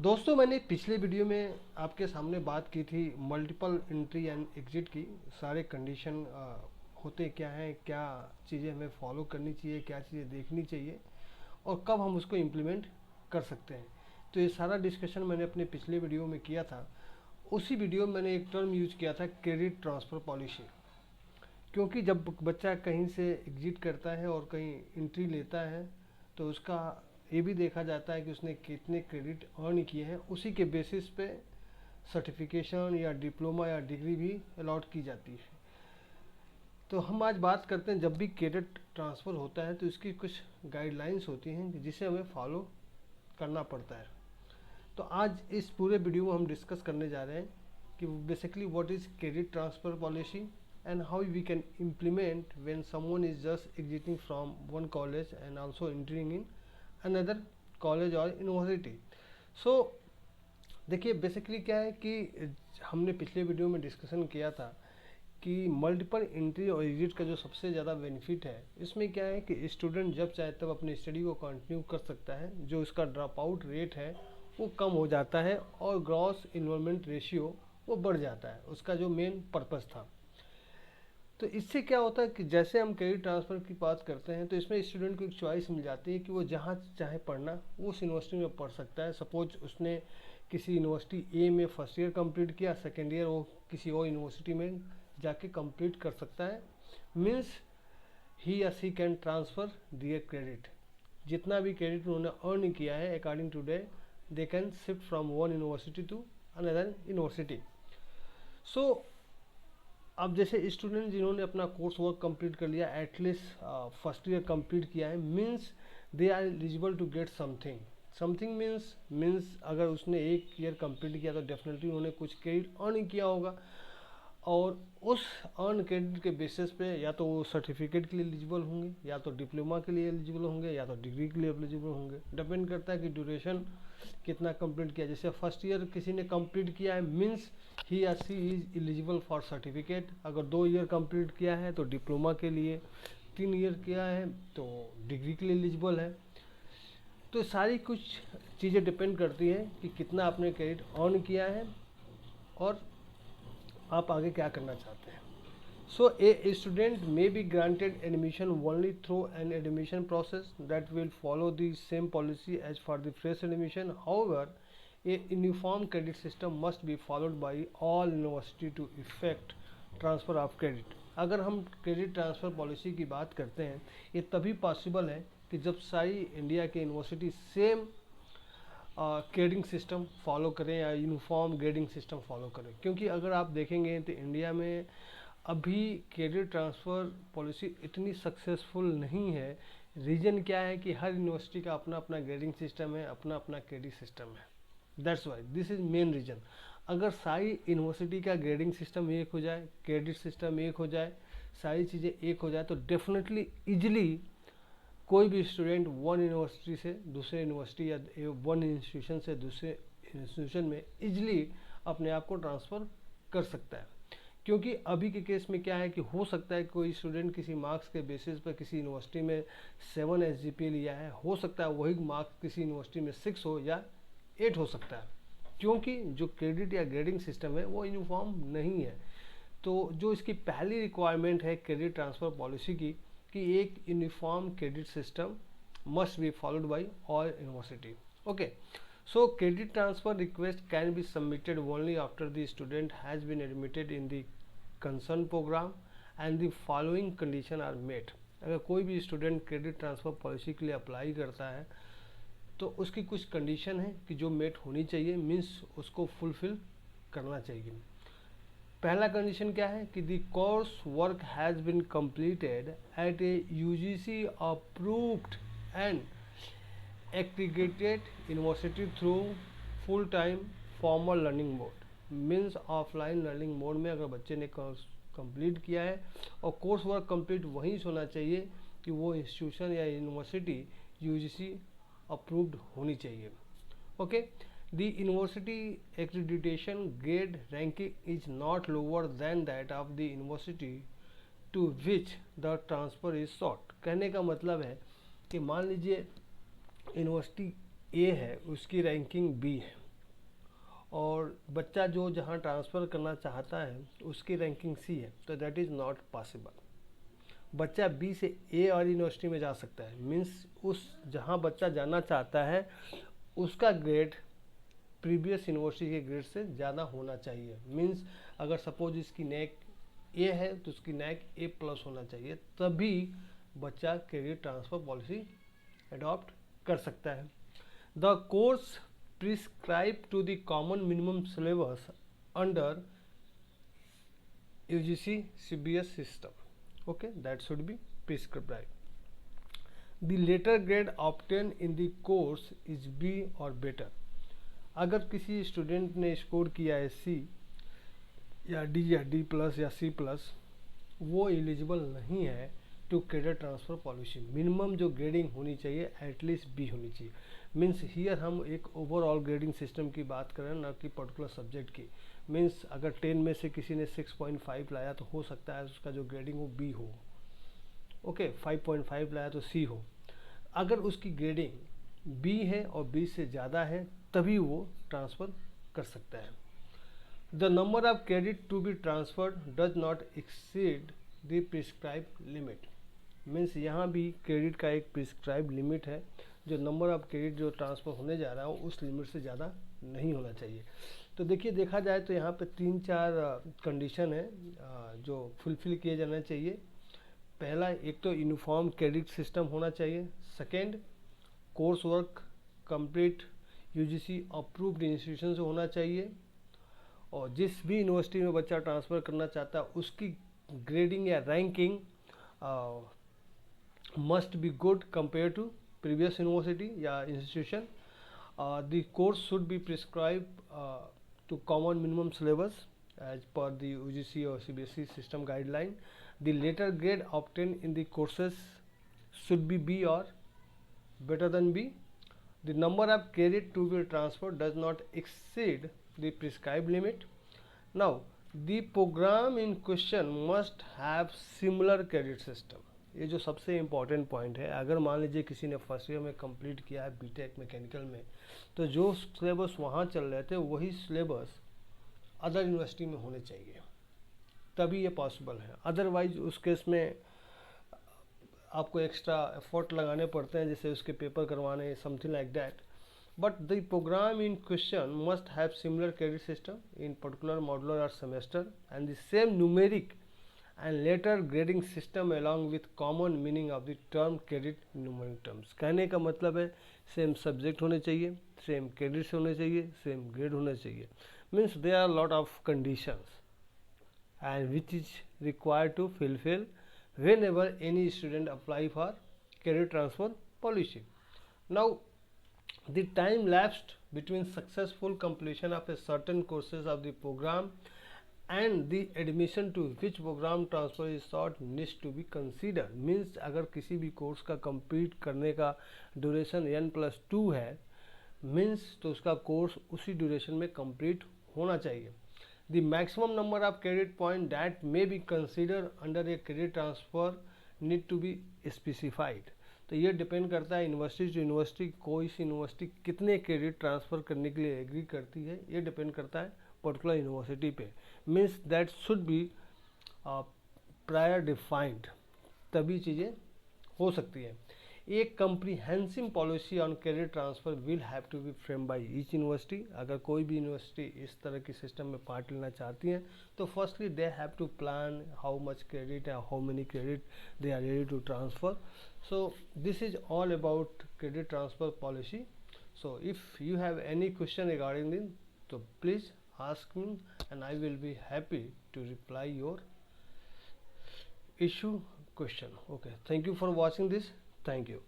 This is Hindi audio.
दोस्तों, मैंने पिछले वीडियो में आपके सामने बात की थी मल्टीपल एंट्री एंड एग्जिट की। सारे कंडीशन होते क्या हैं, क्या चीज़ें हमें फॉलो करनी चाहिए, क्या चीज़ें देखनी चाहिए और कब हम उसको इम्प्लीमेंट कर सकते हैं। तो ये सारा डिस्कशन मैंने अपने पिछले वीडियो में किया था। उसी वीडियो में मैंने एक टर्म यूज किया था, क्रेडिट ट्रांसफ़र पॉलिसी। क्योंकि जब बच्चा कहीं से एग्जिट करता है और कहीं एंट्री लेता है तो उसका ये भी देखा जाता है कि उसने कितने क्रेडिट अर्न किए हैं। उसी के बेसिस पे सर्टिफिकेशन या डिप्लोमा या डिग्री भी अलॉट की जाती है। तो हम आज बात करते हैं, जब भी क्रेडिट ट्रांसफ़र होता है तो इसकी कुछ गाइडलाइंस होती हैं जिसे हमें फॉलो करना पड़ता है। तो आज इस पूरे वीडियो में हम डिस्कस करने जा रहे हैं कि basically what is credit transfer policy and how we can implement when someone is just exiting from one college and also entering in another college or university. So देखिए, बेसिकली क्या है कि हमने पिछले वीडियो में डिस्कशन किया था कि मल्टीपल एंट्री और एग्जिट का जो सबसे ज़्यादा बेनिफिट है, इसमें क्या है कि स्टूडेंट जब चाहे तब अपनी स्टडी को कंटिन्यू कर सकता है। जो उसका ड्रॉप आउट रेट है वो कम हो जाता है और ग्रॉस इन्वॉल्वमेंट रेशियो वो बढ़ जाता है, उसका जो मेन पर्पस था। तो इससे क्या होता है कि जैसे हम क्रेडिट ट्रांसफ़र की बात करते हैं तो इसमें स्टूडेंट को एक चॉइस मिल जाती है कि वो जहाँ चाहे पढ़ना वो उस यूनिवर्सिटी में पढ़ सकता है। सपोज उसने किसी यूनिवर्सिटी ए में फर्स्ट ईयर कंप्लीट किया, सेकेंड ईयर वो किसी और यूनिवर्सिटी में जाके कंप्लीट कर सकता है। मीन्स ही या she can transfer their credit. जितना भी क्रेडिट उन्होंने अर्न किया है according to day, they can shift from one university to another university. So अब जैसे स्टूडेंट जिन्होंने अपना कोर्स वर्क कंप्लीट कर लिया, एटलीस्ट फर्स्ट ईयर कंप्लीट किया है, means they are eligible to get something. Something means अगर उसने एक ईयर कंप्लीट किया तो डेफिनेटली उन्होंने कुछ क्रेडिट अर्न किया होगा और उस अर्न क्रेडिट के बेसिस पे या तो वो सर्टिफिकेट के लिए एलिजिबल होंगे, या तो डिप्लोमा के लिए एलिजिबल होंगे, या तो डिग्री के लिए एलिजिबल होंगे। डिपेंड करता है कि ड्यूरेशन कितना कंप्लीट किया। जैसे फर्स्ट ईयर किसी ने कंप्लीट किया है, मीन्स ही या सी इज एलिजिबल फॉर सर्टिफिकेट। अगर 2 ईयर कंप्लीट किया है तो डिप्लोमा के लिए, 3 ईयर किया है तो डिग्री के लिए एलिजिबल है। तो सारी कुछ चीज़ें डिपेंड करती है कि कितना आपने क्रेडिट अर्न किया है और आप आगे क्या करना चाहते हैं। So a student may be granted admission only through an admission process that will follow the same policy as for the fresh admission. However, a uniform credit system must be followed by all university to effect transfer of credit. अगर हम क्रेडिट ट्रांसफ़र पॉलिसी की बात करते हैं, ये तभी पॉसिबल है कि जब सारी इंडिया के university same grading system follow करें या यूनिफॉर्म ग्रेडिंग सिस्टम फॉलो करें। क्योंकि अगर आप देखेंगे तो इंडिया में अभी क्रेडिट ट्रांसफ़र पॉलिसी इतनी सक्सेसफुल नहीं है। रीज़न क्या है कि हर यूनिवर्सिटी का अपना अपना ग्रेडिंग सिस्टम है, अपना अपना क्रेडिट सिस्टम है। That's why this is main reason. अगर सारी यूनिवर्सिटी का ग्रेडिंग सिस्टम एक हो जाए, क्रेडिट सिस्टम एक हो जाए, सारी चीज़ें एक हो जाए तो डेफिनेटली ईजिली कोई भी स्टूडेंट वन यूनिवर्सिटी से दूसरे यूनिवर्सिटी या वन इंस्टीट्यूशन से दूसरे इंस्टीट्यूशन में इजीली अपने आप को ट्रांसफ़र कर सकता है। क्योंकि अभी के केस में क्या है कि हो सकता है कोई स्टूडेंट किसी मार्क्स के बेसिस पर किसी यूनिवर्सिटी में 7 SGPA लिया है, हो सकता है वही मार्क्स किसी यूनिवर्सिटी में 6 हो या 8 हो सकता है, क्योंकि जो क्रेडिट या ग्रेडिंग सिस्टम है वो यूनिफॉर्म नहीं है। तो जो इसकी पहली रिक्वायरमेंट है क्रेडिट ट्रांसफ़र पॉलिसी की कि एक uniform credit system must be followed by all university. Okay, so credit transfer request can be submitted only after the student has been admitted in the concerned program and the following condition are met. अगर कोई भी स्टूडेंट क्रेडिट ट्रांसफ़र पॉलिसी के लिए अप्लाई करता है तो उसकी कुछ कंडीशन है कि जो मेट होनी चाहिए, मीन्स उसको फुलफिल करना चाहिए। पहला कंडीशन क्या है कि the course work has been completed at a UGC approved and accredited university through full time formal learning mode. Means offline learning mode में अगर बच्चे ने कंप्लीट किया है और कोर्स वर्क कंप्लीट वहीं से होना चाहिए कि वो इंस्टीट्यूशन या यूनिवर्सिटी यूजीसी अप्रूव्ड होनी चाहिए। Okay, the university accreditation grade ranking is not lower than that of the university to which the transfer is sought. कहने का मतलब है कि मान लीजिए यूनिवर्सिटी ए है, उसकी रैंकिंग बी है और बच्चा जो जहाँ ट्रांसफ़र करना चाहता है उसकी रैंकिंग सी है, तो दैट इज़ नॉट पॉसिबल। बच्चा बी से ए और यूनिवर्सिटी में जा सकता है, मीन्स उस जहाँ बच्चा जाना चाहता है उसका ग्रेड प्रीवियस यूनिवर्सिटी के ग्रेड से ज़्यादा होना चाहिए। मीन्स अगर सपोज इसकी नैक ए है तो उसकी नैक ए प्लस होना चाहिए, तभी बच्चा कैरियर ट्रांसफ़र पॉलिसी अडॉप्ट कर सकता है। The course prescribe to the common minimum syllabus under UGC CBS system, okay, that should be prescribed. The later grade obtained in the course is B or better. अगर किसी स्टूडेंट ने स्कोर किया है C या D या D प्लस या C प्लस, वो एलिजिबल नहीं है to career transfer policy. Minimum जो ग्रेडिंग होनी चाहिए एटलीस्ट बी होनी चाहिए। मीन्स हियर हम एक ओवरऑल ग्रेडिंग सिस्टम की बात करें, ना कि पर्टिकुलर सब्जेक्ट की। मीन्स अगर 10 में से किसी ने 6.5 लाया तो हो सकता है उसका जो ग्रेडिंग वो बी हो, ओके, 5.5 लाया तो सी हो। अगर उसकी ग्रेडिंग बी है और बी से ज़्यादा है तभी वो ट्रांसफ़र कर सकता है। The number of credit to be transferred does not exceed the prescribe limit. Means यहाँ भी क्रेडिट का एक प्रिस्क्राइब लिमिट है, जो नंबर ऑफ क्रेडिट जो ट्रांसफ़र होने जा रहा है उस लिमिट से ज़्यादा नहीं होना चाहिए। तो देखिए, देखा जाए तो यहाँ पे 3-4 कंडीशन है जो फुलफिल किए जाना चाहिए। पहला, एक तो यूनिफॉर्म क्रेडिट सिस्टम होना चाहिए। Second, course work complete UGC approved institution से होना चाहिए। और जिस भी यूनिवर्सिटी में बच्चा ट्रांसफ़र करना चाहता है उसकी ग्रेडिंग या ranking must be good compare to previous university या institution. The course should be prescribed to common minimum syllabus as per the UGC or CBSE system guideline. The later grade obtained in the courses should be B or better than B. The number of credit to be transferred does not exceed the prescribed limit. Now, the program in question must have similar credit system. ये जो सबसे इम्पॉर्टेंट पॉइंट है, अगर मान लीजिए किसी ने फर्स्ट ईयर में कंप्लीट किया है बीटेक मैकेनिकल में, तो जो सिलेबस वहाँ चल रहे थे वही सिलेबस अदर यूनिवर्सिटी में होने चाहिए, तभी ये पॉसिबल है। अदरवाइज उस केस में आपको एक्स्ट्रा एफर्ट लगाने पड़ते हैं, जैसे उसके पेपर करवाने, something like that. But the programme in question must have similar credit system in particular modular और semester and the same numeric and later grading system along with common meaning of the term credit numeric terms। कहने का मतलब है सेम सब्जेक्ट होने चाहिए, सेम क्रेडिट्स होने चाहिए, सेम ग्रेड होने चाहिए। Means there are lot of conditions and which is required to fulfill whenever any student apply for credit transfer policy. Now, the time lapsed between successful completion of a certain courses of the program and the admission to which program transfer is sought needs to be considered। Means अगर किसी भी कोर्स का कंप्लीट करने का ड्यूरेशन N+2 है, मीन्स तो उसका कोर्स उसी ड्यूरेशन में कंप्लीट होना चाहिए। The maximum number of credit point that may be consider under a credit transfer need to be specified. तो ये डिपेंड करता है यूनिवर्सिटी टू यूनिवर्सिटी, कोई सी यूनिवर्सिटी कितने क्रेडिट ट्रांसफ़र करने के लिए एग्री करती है, ये डिपेंड करता है पर्टिकुलर यूनिवर्सिटी पे। Means that should be prior defined, तभी चीज़ें हो सकती हैं। एक comprehensive policy on credit transfer will have to be frame by each university. अगर कोई भी यूनिवर्सिटी इस तरह की सिस्टम में पार्ट लेना चाहती हैं तो firstly they have to plan how much credit या how many credit they are ready to transfer. So this is all about credit transfer policy. So if you have any question regarding this, तो please ask me and I will be happy to reply your issue question. Okay, thank you for watching this. Thank you.